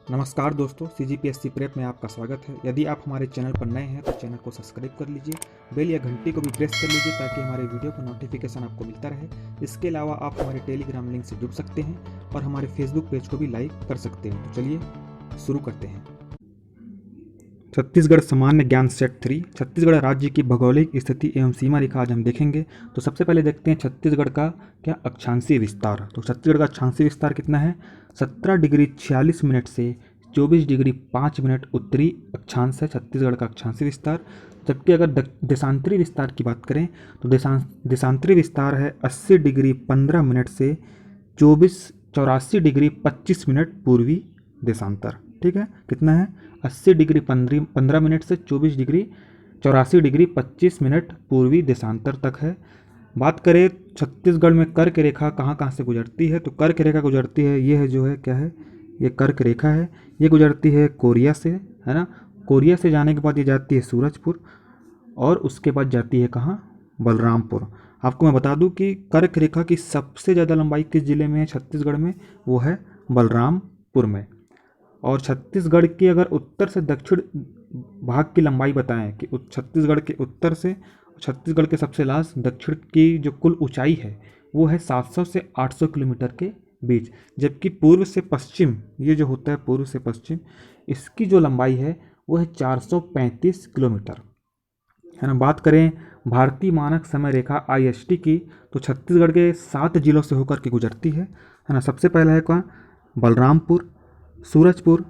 नमस्कार दोस्तों, CGPSC prep में आपका स्वागत है। यदि आप हमारे चैनल पर नए हैं तो चैनल को सब्सक्राइब कर लीजिए, बेल या घंटी को भी प्रेस कर लीजिए ताकि हमारे वीडियो का नोटिफिकेशन आपको मिलता रहे। इसके अलावा आप हमारे टेलीग्राम लिंक से जुड़ सकते हैं और हमारे फेसबुक पेज को भी लाइक कर सकते हैं। तो चलिए शुरू करते हैं। छत्तीसगढ़ सामान्य ज्ञान सेट 3, छत्तीसगढ़ राज्य की भौगोलिक स्थिति एवं सीमा रेखा आज हम देखेंगे। तो सबसे पहले देखते हैं छत्तीसगढ़ का क्या अक्षांशीय विस्तार। तो छत्तीसगढ़ का अक्षांशीय विस्तार कितना है? 17 डिग्री 46 मिनट से 24 डिग्री 5 मिनट उत्तरी अक्षांश है छत्तीसगढ़ का अक्षांशीय विस्तार। जबकि अगर देशांतरी विस्तार की बात करें तो देशांतरी विस्तार है 80 डिग्री 15 मिनट से 84 डिग्री 25 मिनट पूर्वी देशांतर। ठीक है, कितना है? 80 डिग्री 15 मिनट से 84 डिग्री 25 मिनट पूर्वी देशांतर तक है। बात करें छत्तीसगढ़ में कर्क रेखा कहाँ कहाँ से गुजरती है, तो कर्क रेखा गुजरती है, ये है जो है क्या है, ये कर्क रेखा है। ये गुजरती है कोरिया से, है ना। कोरिया से जाने के बाद ये जाती है सूरजपुर और उसके बाद जाती है कहाँ? बलरामपुर। आपको मैं बता दूं कि कर्क रेखा की सबसे ज़्यादा लंबाई किस जिले में है छत्तीसगढ़ में? वो है बलरामपुर में। और छत्तीसगढ़ की अगर उत्तर से दक्षिण भाग की लंबाई बताएं कि छत्तीसगढ़ के उत्तर से छत्तीसगढ़ के सबसे लास्ट दक्षिण की जो कुल ऊंचाई है वो है 700 से 800 किलोमीटर के बीच। जबकि पूर्व से पश्चिम, ये जो होता है पूर्व से पश्चिम, इसकी जो लंबाई है वो है 435 किलोमीटर, है ना। बात करें भारतीय मानक समय रेखा IST की, तो छत्तीसगढ़ के 7 जिलों से होकर के गुजरती है ना। सबसे पहला है कहाँ? बलरामपुर, सूरजपुर,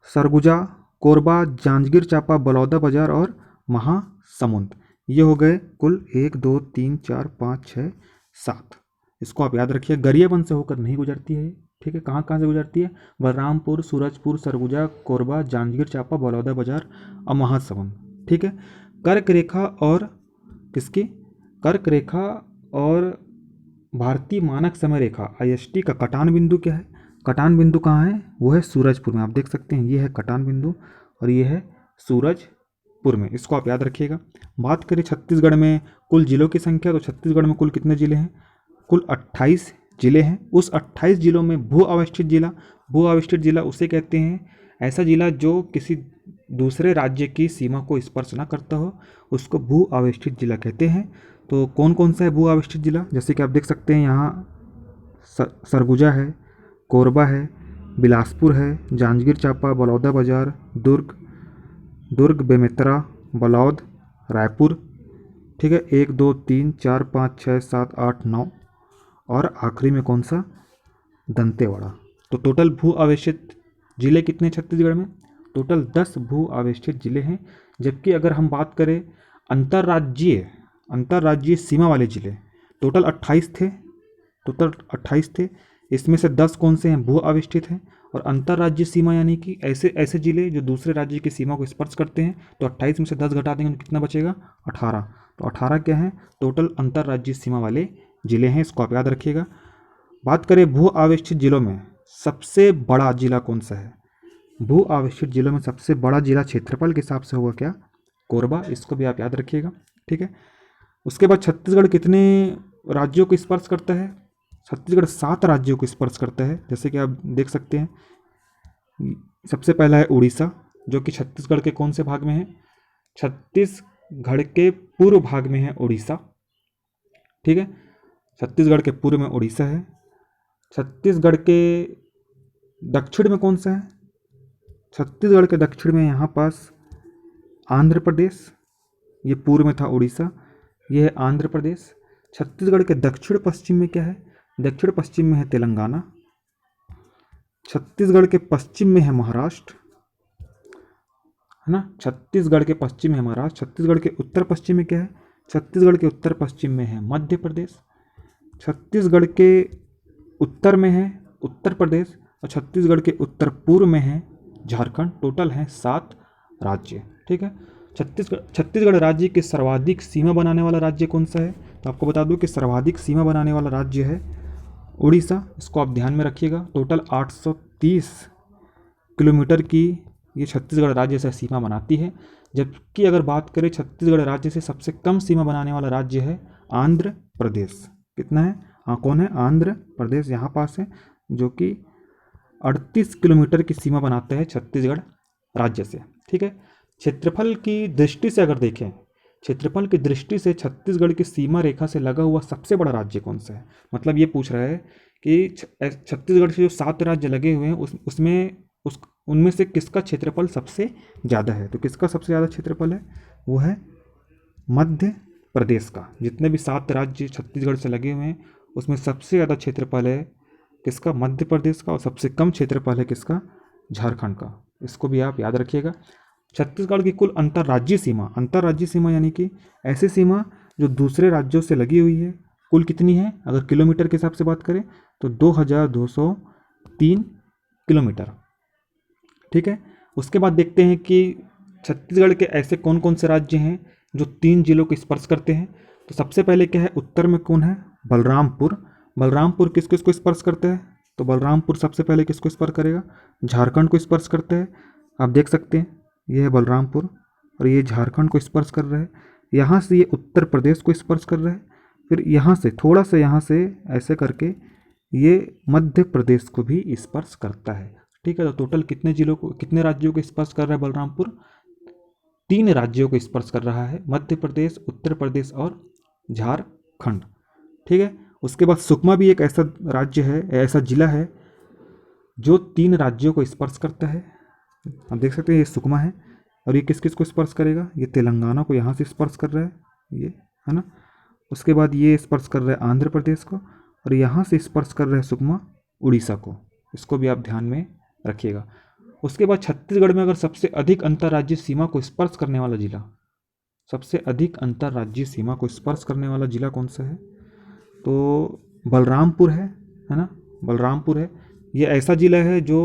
सरगुजा, कोरबा, जांजगीर चांपा, बलौदाबाजार और महासमुंद। ये हो गए कुल 1 2 3 4 5 6 7। इसको आप याद रखिए, गरियाबंद से होकर नहीं गुजरती है। ठीक है, कहाँ कहाँ से गुजरती है? बलरामपुर, सूरजपुर, सरगुजा, कोरबा, जांजगीर चांपा, बलौदाबाजार और महासमुंद। ठीक है। कर्क रेखा और किसकी? कर्क रेखा और भारतीय मानक समय रेखा IST का कटान बिंदु क्या है? कटान बिंदु कहाँ है? वो है सूरजपुर में। आप देख सकते हैं ये है कटान बिंदु और ये है सूरजपुर में। इसको आप याद रखिएगा। बात करें छत्तीसगढ़ में कुल जिलों की संख्या, तो छत्तीसगढ़ में कुल कितने जिले हैं? कुल 28 जिले हैं। उस 28 जिलों में भू अवस्थित जिला उसे कहते हैं, ऐसा जिला जो किसी दूसरे राज्य की सीमा को स्पर्श ना करता हो, उसको भू अवस्थित जिला कहते हैं। तो कौन कौन सा है भू अवस्थित जिला? जैसे कि आप देख सकते हैं यहाँ सरगुजा है, कोरबा है, बिलासपुर है, जांजगीर चांपा, बलौदाबाजार, दुर्ग, बेमेतरा, बलौद, रायपुर। ठीक है, 1 2 3 4 5 6 7 8 9 और आखिरी में कौन सा? दंतेवाड़ा। तो टोटल भू आवेशित जिले कितने छत्तीसगढ़ में? टोटल 10 भू आवेशित जिले हैं। जबकि अगर हम बात करें अंतर्राज्यीय सीमा वाले जिले, टोटल 28 थे। इसमें से 10 कौन से हैं? भू आविष्टित हैं। और अंतर्राज्यीय सीमा यानी कि ऐसे जिले जो दूसरे राज्य की सीमा को स्पर्श करते हैं, तो 28 में से 10 घटा देंगे तो कितना बचेगा? 18। तो 18 क्या है? टोटल अंतर्राज्यीय सीमा वाले जिले हैं। इसको आप याद रखिएगा। बात करें भू आविष्टित जिलों में सबसे बड़ा जिला कौन सा है? भू आविष्टित जिलों में सबसे बड़ा जिला क्षेत्रफल के हिसाब से होगा क्या? कोरबा। इसको भी आप याद रखिएगा। ठीक है। उसके बाद छत्तीसगढ़ कितने राज्यों को स्पर्श करता है? छत्तीसगढ़ 7 राज्यों को स्पर्श करता है। जैसे कि आप देख सकते हैं, सबसे पहला है उड़ीसा, जो कि छत्तीसगढ़ के कौन से भाग में है? छत्तीसगढ़ के पूर्व भाग में है उड़ीसा। ठीक है, छत्तीसगढ़ के पूर्व में उड़ीसा है। छत्तीसगढ़ के दक्षिण में कौन सा है? छत्तीसगढ़ के दक्षिण में यहाँ पास आंध्र प्रदेश, ये पूर्व में था उड़ीसा, ये है आंध्र प्रदेश। छत्तीसगढ़ के दक्षिण पश्चिम में क्या है? दक्षिण पश्चिम में है तेलंगाना। छत्तीसगढ़ के पश्चिम में है महाराष्ट्र, है ना। छत्तीसगढ़ के पश्चिम में है महाराष्ट्र। छत्तीसगढ़ के उत्तर पश्चिम में क्या है? छत्तीसगढ़ के उत्तर पश्चिम में है मध्य प्रदेश। छत्तीसगढ़ के उत्तर में है उत्तर प्रदेश और छत्तीसगढ़ के उत्तर पूर्व में है झारखंड। टोटल हैं 7 राज्य। ठीक है। छत्तीसगढ़ राज्य के सर्वाधिक सीमा बनाने वाला राज्य कौन सा है? तो आपको बता दूं कि सर्वाधिक सीमा बनाने वाला राज्य है उड़ीसा। इसको आप ध्यान में रखिएगा। टोटल 830 किलोमीटर की ये छत्तीसगढ़ राज्य से सीमा बनाती है। जबकि अगर बात करें छत्तीसगढ़ राज्य से सबसे कम सीमा बनाने वाला राज्य है आंध्र प्रदेश। कितना है? कौन है? आंध्र प्रदेश यहाँ पास है, जो कि 38 किलोमीटर की सीमा बनाते हैं छत्तीसगढ़ राज्य से। ठीक है, क्षेत्रफल की दृष्टि से अगर देखें, क्षेत्रफल की दृष्टि से छत्तीसगढ़ की सीमा रेखा से लगा हुआ सबसे बड़ा राज्य कौन सा है। मतलब ये पूछ रहा है कि छत्तीसगढ़ से जो 7 राज्य लगे हुए हैं उनमें से किसका क्षेत्रफल सबसे ज़्यादा है। तो किसका सबसे ज़्यादा क्षेत्रफल है, वो है मध्य प्रदेश का। जितने भी 7 राज्य छत्तीसगढ़ से लगे हुए हैं उसमें सबसे ज़्यादा क्षेत्रफल है किसका, मध्य प्रदेश का, और सबसे कम क्षेत्रफल है किसका, झारखंड का। इसको भी आप याद रखिएगा। छत्तीसगढ़ की कुल अंतर्राज्यीय सीमा यानी कि ऐसी सीमा जो दूसरे राज्यों से लगी हुई है, कुल कितनी है, अगर किलोमीटर के हिसाब से बात करें तो 2203 किलोमीटर। ठीक है, उसके बाद देखते हैं कि छत्तीसगढ़ के ऐसे कौन कौन से राज्य हैं जो 3 जिलों को स्पर्श करते हैं। तो सबसे पहले क्या है, उत्तर में कौन है, बलरामपुर। बलरामपुर किस किस को स्पर्श करता है, तो बलरामपुर सबसे पहले किसको स्पर्श करेगा, झारखंड को स्पर्श करता है। आप देख सकते हैं ये है बलरामपुर और ये झारखंड को स्पर्श कर रहा है। यहाँ से ये उत्तर प्रदेश को स्पर्श कर रहा है, फिर यहाँ से थोड़ा सा यहाँ से ऐसे करके ये मध्य प्रदेश को भी स्पर्श करता है। ठीक है, तो टोटल कितने जिलों को, कितने राज्यों को स्पर्श कर रहा है बलरामपुर, 3 राज्यों को स्पर्श कर रहा है, मध्य प्रदेश, उत्तर प्रदेश और झारखंड। ठीक है, उसके बाद सुकमा भी एक ऐसा राज्य है, ऐसा जिला है जो 3 राज्यों को स्पर्श करता है। आप देख सकते हैं ये सुकमा है और ये किस किस को स्पर्श करेगा, ये तेलंगाना को यहाँ से स्पर्श कर रहा है, ये है ना। उसके बाद ये स्पर्श कर रहा है आंध्र प्रदेश को और यहाँ से स्पर्श कर रहा है सुकमा उड़ीसा को। इसको भी आप ध्यान में रखिएगा। उसके बाद छत्तीसगढ़ में अगर सबसे अधिक अंतर्राज्यीय सीमा को स्पर्श करने वाला जिला, सबसे अधिक अंतर्राज्यीय सीमा को स्पर्श करने वाला जिला कौन सा है, तो बलरामपुर है ना, बलरामपुर है। ये ऐसा जिला है जो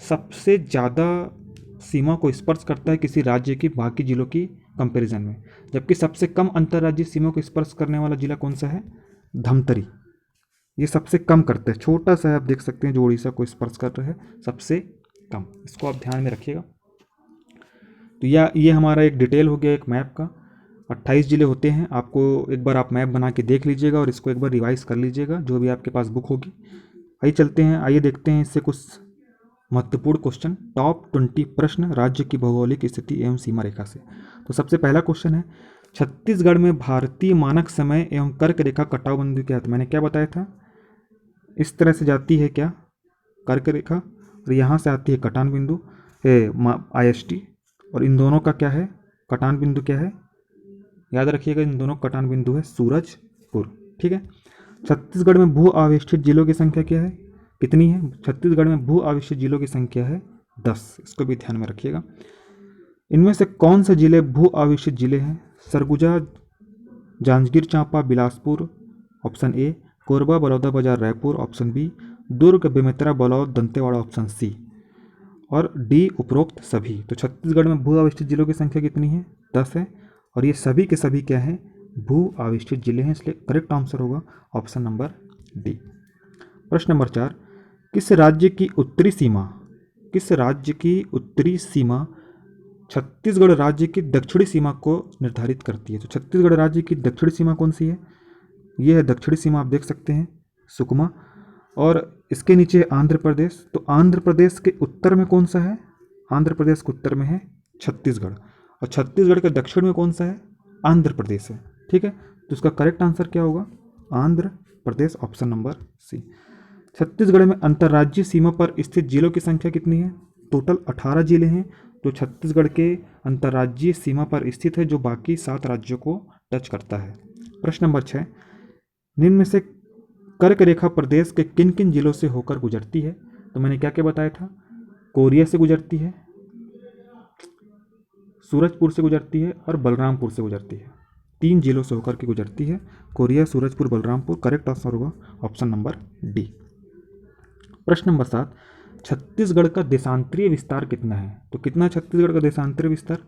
सबसे ज़्यादा सीमा को स्पर्श करता है किसी राज्य की बाकी जिलों की कंपैरिजन में। जबकि सबसे कम अंतर्राज्यीय सीमा को स्पर्श करने वाला जिला कौन सा है, धमतरी। ये सबसे कम करते हैं, छोटा सा है, आप देख सकते हैं जो उड़ीसा को स्पर्श कर रहा है सबसे कम। इसको आप ध्यान में रखिएगा। तो ये हमारा एक डिटेल हो गया एक मैप का। 28 जिले होते हैं, आपको एक बार आप मैप बना के देख लीजिएगा और इसको एक बार रिवाइज कर लीजिएगा जो भी आपके पास बुक होगी। आइए चलते हैं, आइए देखते हैं इससे कुछ महत्वपूर्ण क्वेश्चन। टॉप 20 प्रश्न राज्य की भौगोलिक स्थिति एवं सीमा रेखा से। तो सबसे पहला क्वेश्चन है, छत्तीसगढ़ में भारतीय मानक समय एवं कर्क रेखा कटाव बिंदु क्या है। तो मैंने क्या बताया था, इस तरह से जाती है क्या, कर्क रेखा, और यहाँ से आती है कटान बिंदु IST, और इन दोनों का क्या है, कटान बिंदु क्या है, याद रखिएगा इन दोनों कटान बिंदु है सूरजपुर। ठीक है, छत्तीसगढ़ में भू आवेष्टित जिलों की संख्या क्या है, कितनी है, छत्तीसगढ़ में भू आवेष्टित जिलों की संख्या है 10। इसको भी ध्यान में रखिएगा। इनमें से कौन से जिले भू आवेष्टित जिले हैं, Surguja, Janjgir Champa, Bilaspur option A, Korba, Balodabazar, Raipur option B, Durg, Bemetara, Balod, Dantewada option C, और डी उपरोक्त सभी। तो छत्तीसगढ़ में भू आवेष्टित जिलों की संख्या कितनी है, 10 है, और ये सभी के सभी क्या हैं, भू आवेष्टित जिले हैं, इसलिए करेक्ट आंसर होगा ऑप्शन नंबर डी। प्रश्न नंबर 4, किस राज्य की उत्तरी सीमा छत्तीसगढ़ राज्य की दक्षिणी सीमा को निर्धारित करती है। तो छत्तीसगढ़ राज्य की दक्षिणी सीमा कौन सी है, ये है दक्षिणी सीमा, आप देख सकते हैं सुकमा, और इसके नीचे है आंध्र प्रदेश। तो आंध्र प्रदेश के उत्तर में कौन सा है, आंध्र प्रदेश के उत्तर में है छत्तीसगढ़, और छत्तीसगढ़ के दक्षिण में कौन सा है, आंध्र प्रदेश है। ठीक है, तो इसका करेक्ट आंसर क्या होगा, Andhra Pradesh option number C. Chhattisgarh में अंतर्राज्यीय सीमा पर स्थित जिलों की संख्या कितनी है, टोटल 18 जिले हैं जो छत्तीसगढ़ के अंतर्राज्यीय सीमा पर स्थित है, जो बाकी 7 राज्यों को टच करता है। प्रश्न नंबर 6, निम्न में से कर्क रेखा प्रदेश के किन किन जिलों से होकर गुजरती है। तो मैंने क्या क्या बताया था, कोरिया से गुजरती है, सूरजपुर से गुजरती है और बलरामपुर से गुजरती है। 3 जिलों से होकर के गुजरती है, Korea, Surajpur, Balrampur. Correct answer होगा ऑप्शन नंबर डी। प्रश्न नंबर 7, छत्तीसगढ़ का देशांतरीय विस्तार कितना है। तो कितना छत्तीसगढ़ का देशांतरीय विस्तार,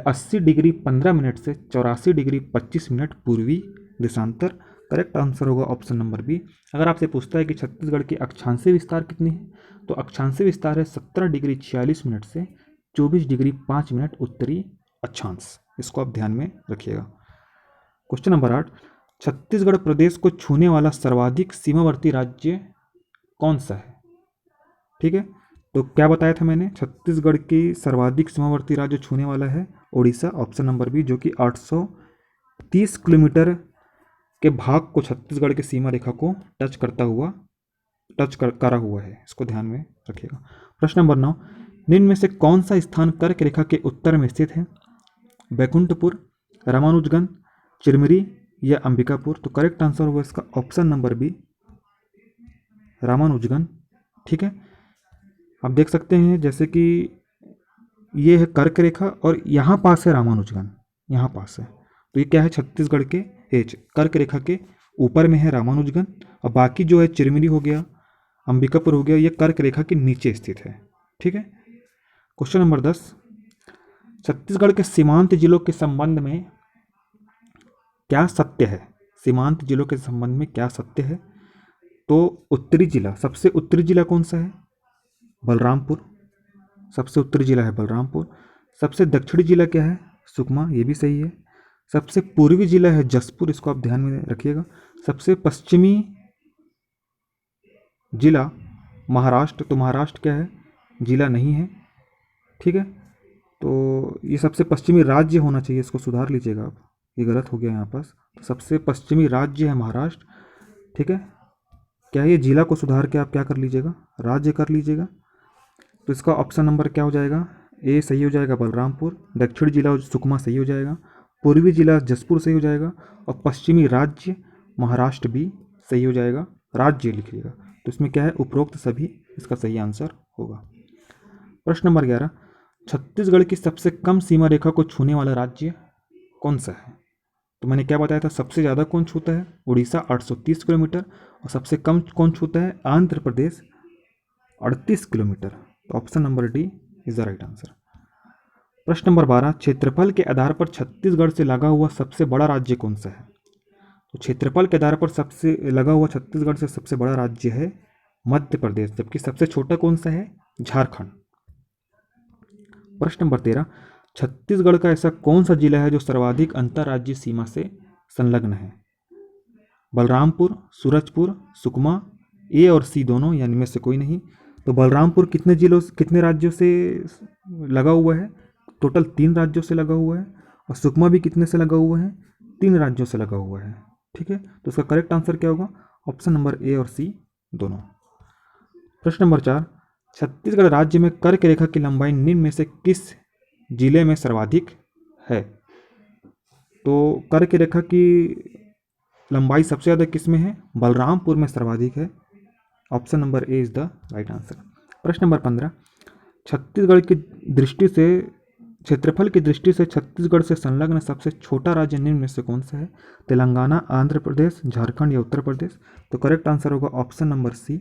80 डिग्री 15 मिनट से 84 डिग्री 25 मिनट पूर्वी देशांतर। करेक्ट आंसर होगा ऑप्शन नंबर बी। अगर आपसे पूछता है कि छत्तीसगढ़ की अक्षांशीय विस्तार कितनी है, तो अक्षांशीय विस्तार है 17 डिग्री 46 मिनट से 24 डिग्री 5 मिनट उत्तरी अक्षांश। इसको आप ध्यान में रखिएगा। क्वेश्चन नंबर 8, छत्तीसगढ़ प्रदेश को छूने वाला सर्वाधिक सीमावर्ती राज्य कौन सा है। ठीक है। तो क्या बताया था मैंने, छत्तीसगढ़ की सर्वाधिक सीमावर्ती राज्य छूने वाला है उड़ीसा, ऑप्शन नंबर बी, जो कि 830 किलोमीटर के भाग को छत्तीसगढ़ की सीमा रेखा को करा हुआ है, इसको ध्यान में रखिएगा। प्रश्न नंबर 9, निम्न में से कौन सा स्थान कर्क रेखा के उत्तर में स्थित है? बैकुंठपुर, रामानुजगंज, चिरमिरी या अंबिकापुर? तो करेक्ट आंसर होगा इसका ऑप्शन नंबर बी, रामानुजगंज। ठीक है, आप देख सकते हैं जैसे कि ये है कर्क रेखा और यहाँ पास है रामानुजगंज, यहाँ पास है। तो ये क्या है, छत्तीसगढ़ के कर्क रेखा के ऊपर में है रामानुजगंज, और बाकी जो है चिरमिरी हो गया, अंबिकापुर हो गया, ये कर्क रेखा के नीचे स्थित है। ठीक है। क्वेश्चन नंबर 10, छत्तीसगढ़ के सीमांत जिलों के संबंध में क्या सत्य है? सीमांत जिलों के संबंध में क्या सत्य है? तो उत्तरी जिला, सबसे उत्तरी जिला कौन सा है? बलरामपुर, सबसे उत्तरी जिला है बलरामपुर। सबसे दक्षिणी जिला क्या है? सुकमा, ये भी सही है। सबसे पूर्वी जिला है जसपुर, इसको आप ध्यान में रखिएगा। सबसे पश्चिमी जिला महाराष्ट्र, तो महाराष्ट्र क्या है, जिला नहीं है। ठीक है, तो ये सबसे पश्चिमी राज्य होना चाहिए, इसको सुधार लीजिएगा आप, ये गलत हो गया यहाँ पास। तो सबसे पश्चिमी राज्य है महाराष्ट्र। ठीक है, क्या ये जिला को सुधार के आप क्या कर लीजिएगा, राज्य कर लीजिएगा। तो इसका ऑप्शन नंबर क्या हो जाएगा, ए सही हो जाएगा बलरामपुर, दक्षिणी जिला सुकमा सही हो जाएगा, पूर्वी जिला जसपुर सही हो जाएगा, और पश्चिमी राज्य महाराष्ट्र भी सही हो जाएगा, राज्य लिखिएगा। तो इसमें क्या है, उपरोक्त सभी इसका सही आंसर होगा। प्रश्न नंबर 11, छत्तीसगढ़ की सबसे कम सीमा रेखा को छूने वाला राज्य कौन सा है? तो मैंने क्या बताया था, सबसे ज़्यादा कौन छूता है? उड़ीसा 830 किलोमीटर, और सबसे कम कौन छूता है? आंध्र प्रदेश 38 किलोमीटर। तो option number D is the right answer. प्रश्न नंबर 12, क्षेत्रफल के आधार पर छत्तीसगढ़ से लगा हुआ सबसे बड़ा राज्य कौन सा है? तो क्षेत्रफल के आधार पर सबसे लगा हुआ छत्तीसगढ़ से सबसे बड़ा राज्य है मध्य प्रदेश, जबकि सबसे छोटा कौन सा है? झारखंड। प्रश्न नंबर 13, छत्तीसगढ़ का ऐसा कौन सा जिला है जो सर्वाधिक अंतर्राज्यीय सीमा से संलग्न है? बलरामपुर, सूरजपुर, सुकमा, ए और सी दोनों, यानी में से कोई नहीं। तो बलरामपुर कितने राज्यों से लगा हुआ है? टोटल 3 राज्यों से लगा हुआ है। और सुकमा भी कितने से लगा हुआ है? 3 राज्यों से लगा हुआ है। ठीक है, तो इसका करेक्ट आंसर क्या होगा? ऑप्शन नंबर ए और सी दोनों। प्रश्न नंबर 4, छत्तीसगढ़ राज्य में कर्क रेखा की लंबाई निम्न में से किस जिले में सर्वाधिक है? तो कर्क रेखा की लंबाई सबसे ज़्यादा किस में है? बलरामपुर में सर्वाधिक है। Option number A is the right answer. प्रश्न नंबर 15, छत्तीसगढ़ की दृष्टि से, क्षेत्रफल की दृष्टि से छत्तीसगढ़ से संलग्न सबसे छोटा राज्य निम्न में से कौन सा है? तेलंगाना, आंध्र प्रदेश, झारखंड या उत्तर प्रदेश? तो करेक्ट आंसर होगा ऑप्शन नंबर सी,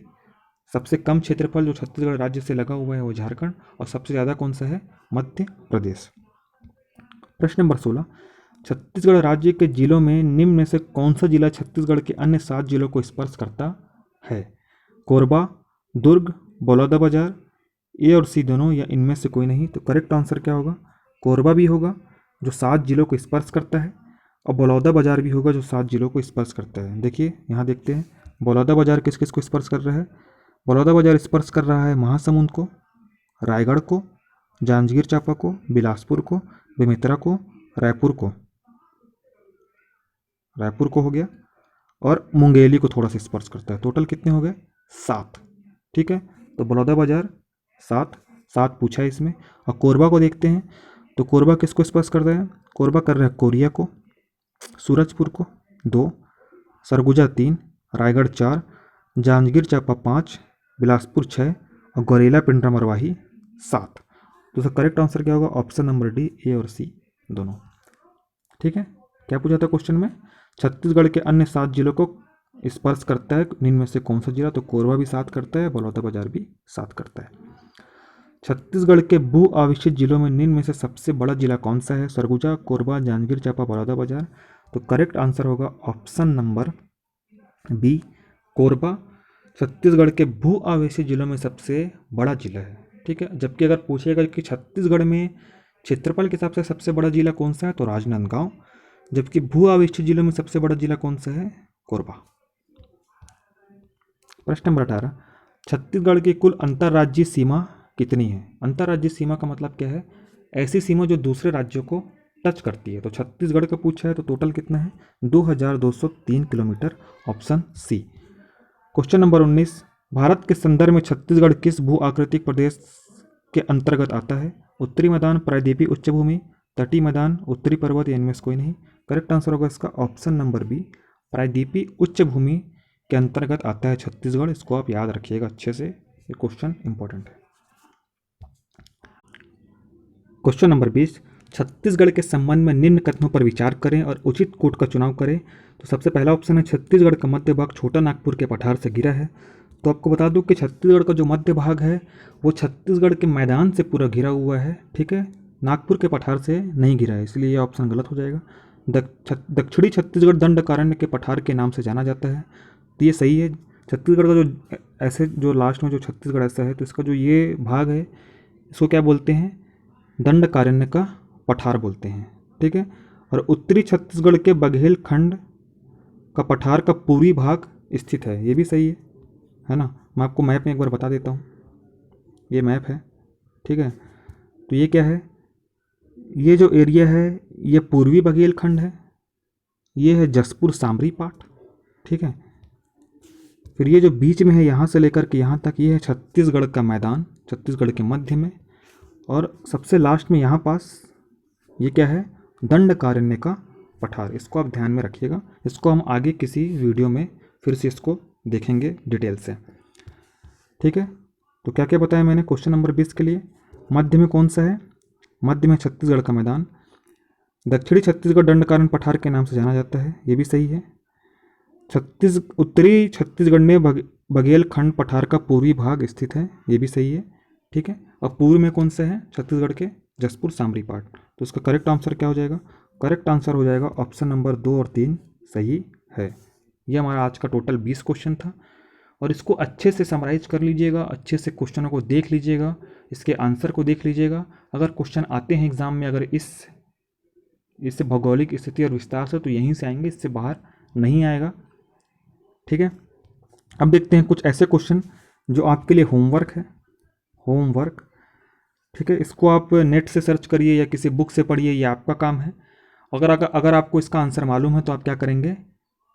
सबसे कम क्षेत्रफल जो छत्तीसगढ़ राज्य से लगा हुआ है वो झारखंड, और सबसे ज़्यादा कौन सा है? मध्य प्रदेश। प्रश्न नंबर 16, छत्तीसगढ़ राज्य के जिलों में निम्न में से कौन सा जिला छत्तीसगढ़ के अन्य 7 जिलों को स्पर्श करता है? कोरबा, दुर्ग, बलौदाबाजार, ए और सी दोनों, या इनमें से कोई नहीं? तो करेक्ट आंसर क्या होगा? कोरबा भी होगा जो 7 जिलों को स्पर्श करता है, और बलौदाबाजार भी होगा जो 7 जिलों को स्पर्श करता है। देखिए यहाँ देखते हैं बलौदाबाजार किस किस को स्पर्श कर रहा है। बलौदाबाजार स्पर्श कर रहा है महासमुंद को, रायगढ़ को, जांजगीर चांपा को, बिलासपुर को, बेमेतरा को, रायपुर को हो गया, और मुंगेली को थोड़ा सा स्पर्श करता है। टोटल कितने हो गए? 7। ठीक है, तो बलौदाबाजार 7 पूछा है इसमें। और कोरबा को देखते हैं, तो कोरबा किसको स्पर्श कर रहा है? कोरबा कर रहा है कोरिया को, सूरजपुर को 2, सरगुजा 3, रायगढ़ 4, जांजगीर चांपा 5, बिलासपुर 6, और गौरेला पिंडरा मरवाही 7। तो इसका करेक्ट आंसर क्या होगा? ऑप्शन नंबर डी, ए और सी दोनों। ठीक है, क्या पूछा था क्वेश्चन में? छत्तीसगढ़ के अन्य 7 जिलों को स्पर्श करता है निम्न में से कौन सा जिला? तो कोरबा भी 7 करता है, बलौदाबाजार भी 7 करता है। छत्तीसगढ़ के भू आविष्टित जिलों में निम्न में से सबसे बड़ा जिला कौन सा है? सरगुजा, कोरबा, जांजगीर चांपा, बलौदाबाजार? तो करेक्ट आंसर होगा option number B, Korba Chhattisgarh के भू आवेशित जिलों में सबसे बड़ा जिला है। ठीक है, जबकि अगर पूछेगा कि छत्तीसगढ़ में क्षेत्रफल के हिसाब से सबसे बड़ा जिला कौन सा है, तो राजनांदगांव, जबकि भू आवेशित जिलों में सबसे बड़ा जिला कौन सा है? कोरबा। प्रश्न नंबर 18, छत्तीसगढ़ की कुल अंतर्राज्यीय सीमा कितनी है? अंतर्राज्यीय सीमा का मतलब क्या है? ऐसी सीमा जो दूसरे राज्यों को टच करती है। तो छत्तीसगढ़ का पूछा है तो टोटल कितना है? 2203 kilometre, option C. Question number 19, Bharat के संदर्भ में छत्तीसगढ़ किस भू आकृतिक प्रदेश के अंतर्गत आता है? उत्तरी मैदान, प्रायद्वीपीय उच्च भूमि, तटीय मैदान, उत्तरी पर्वत, या इनमें से कोई नहीं। करेक्ट आंसर होगा इसका ऑप्शन नंबर बी, प्रायद्वीपीय उच्च भूमि के अंतर्गत आता है छत्तीसगढ़। इसको आप याद रखिएगा अच्छे से, ये क्वेश्चन इंपॉर्टेंट है। क्वेश्चन नंबर 20, छत्तीसगढ़ के संबंध में निम्न कथनों पर विचार करें और उचित कोट का चुनाव करें। तो सबसे पहला ऑप्शन है छत्तीसगढ़ का मध्य भाग छोटा नागपुर के पठार से घिरा है। तो आपको बता दूं कि छत्तीसगढ़ का जो मध्य भाग है वो छत्तीसगढ़ के मैदान से पूरा घिरा हुआ है, ठीक है, नागपुर के पठार से नहीं घिरा है, इसलिए ये ऑप्शन गलत हो जाएगा। दक्षिणी छत्तीसगढ़ दंडकारण्य के पठार के नाम से जाना जाता है, तो ये सही है। छत्तीसगढ़ का जो ऐसे जो लास्ट में जो छत्तीसगढ़ ऐसा है, तो इसका जो ये भाग है इसको क्या बोलते हैं? दंडकारण्य का पठार बोलते हैं, ठीक है। और उत्तरी छत्तीसगढ़ के बघेल खंड का पठार का पूर्वी भाग स्थित है, ये भी सही है ना। मैं आपको मैप में एक बार बता देता हूँ, ये मैप है, ठीक है। तो ये क्या है? ये जो एरिया है ये पूर्वी बघेल खंड है, ये है जसपुर सामरी पाठ, ठीक है। फिर ये जो बीच में है यहाँ से लेकर के यहाँ तक, ये है छत्तीसगढ़ का मैदान, छत्तीसगढ़ के मध्य में। और सबसे लास्ट में यहाँ पास ये क्या है? दंडकारण्य का पठार। इसको आप ध्यान में रखिएगा, इसको हम आगे किसी वीडियो में फिर से इसको देखेंगे डिटेल से, ठीक है। तो क्या क्या बताया मैंने क्वेश्चन नंबर 20 के लिए? मध्य में कौन सा है? मध्य में छत्तीसगढ़ का मैदान। दक्षिणी छत्तीसगढ़ दंडकारण्य पठार के नाम से जाना जाता है, ये भी सही है। उत्तरी छत्तीसगढ़ में बघेल खंड पठार का पूर्वी भाग स्थित है, ये भी सही है, ठीक है। और पूर्व में कौन सा है? छत्तीसगढ़ के जसपुर सामरी पाठ। तो इसका करेक्ट आंसर क्या हो जाएगा? करेक्ट आंसर हो जाएगा ऑप्शन नंबर 2 और 3 सही है। ये हमारा आज का टोटल 20 क्वेश्चन था, और इसको अच्छे से समराइज कर लीजिएगा, अच्छे से क्वेश्चनों को देख लीजिएगा, इसके आंसर को देख लीजिएगा। अगर क्वेश्चन आते हैं एग्जाम में अगर इससे भौगोलिक स्थिति और विस्तार से, तो यहीं से आएंगे, इससे बाहर नहीं आएगा, ठीक है। अब देखते हैं कुछ ऐसे क्वेश्चन जो आपके लिए होमवर्क है, होमवर्क, ठीक है। इसको आप नेट से सर्च करिए या किसी बुक से पढ़िए, ये आपका काम है। अगर आपको इसका आंसर मालूम है तो आप क्या करेंगे?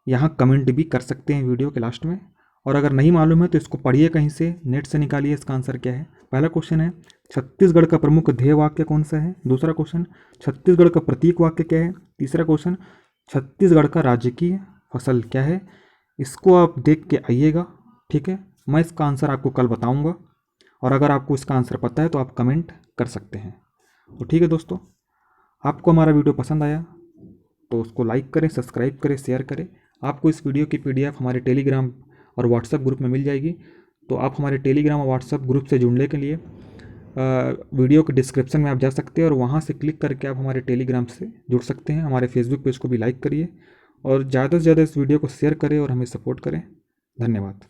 यहाँ कमेंट भी कर सकते हैं वीडियो के लास्ट में। और अगर नहीं मालूम है तो इसको पढ़िए कहीं से, नेट से निकालिए इसका आंसर क्या है। पहला क्वेश्चन है छत्तीसगढ़ का प्रमुख ध्येय वाक्य कौन सा है? दूसरा क्वेश्चन छत्तीसगढ़ का प्रतीक वाक्य क्या है? तीसरा क्वेश्चन छत्तीसगढ़ का राजकीय फसल क्या है? इसको आप देख के आइएगा, ठीक है। मैं इसका आंसर आपको कल बताऊंगा, और अगर आपको इसका आंसर पता है तो आप कमेंट कर सकते हैं। तो ठीक है दोस्तों, आपको हमारा वीडियो पसंद आया तो उसको लाइक करें, सब्सक्राइब करें, शेयर करें। आपको इस वीडियो की PDF हमारे टेलीग्राम और व्हाट्सएप ग्रुप में मिल जाएगी। तो आप हमारे टेलीग्राम और व्हाट्सएप ग्रुप से जुड़ने के लिए वीडियो के डिस्क्रिप्शन में आप जा सकते हैं, और वहाँ से क्लिक करके आप हमारे टेलीग्राम से जुड़ सकते हैं। हमारे फेसबुक पेज को भी लाइक करिए, और ज़्यादा से ज़्यादा इस वीडियो को शेयर करें और हमें सपोर्ट करें। धन्यवाद।